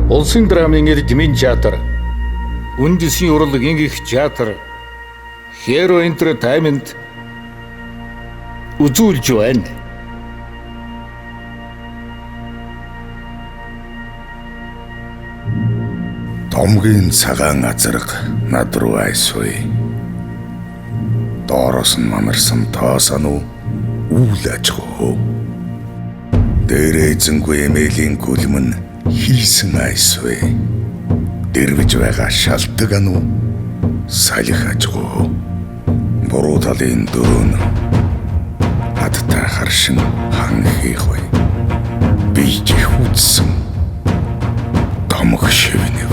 Улсын драмын эрдмийн театр, үндэсний урлаг ингэх театр, Hero Entertainment үзүүлж байна. Томгийн цагаан азарга над руу айсвэ. Доороос нь манарсан тоосон уу үйл ажгүй. Дээрээ зэнгүй эмээлийн гүлмэн хийсэн айсвэ. Дэрвэж байгаа шалтгаан ануу салих ажгүй. Буруу талын дөрөөн хаттай харшин хан хийхвэ. Би чихүдсэн томог шивнэв.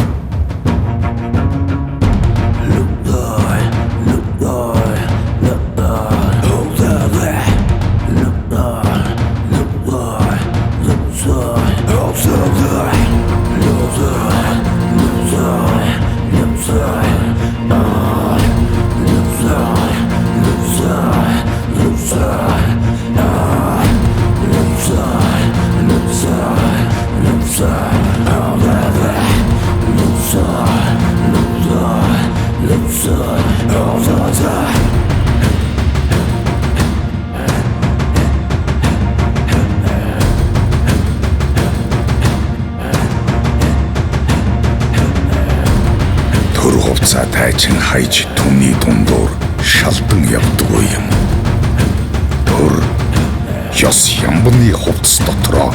Төр хувцас тайчин хайж түмний дундуур шалдан явдгүй юм. Төр ёс ямбны хувцас дотроо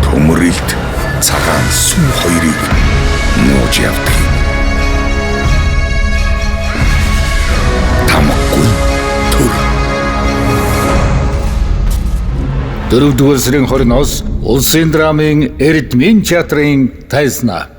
төмөрлөлт цагаан сүм хоёрыг нууж явдаг юм. Тамаггүй төр. 4-р сарын 20-оос Улсын драмын эрдмийн театрын тайзнаа.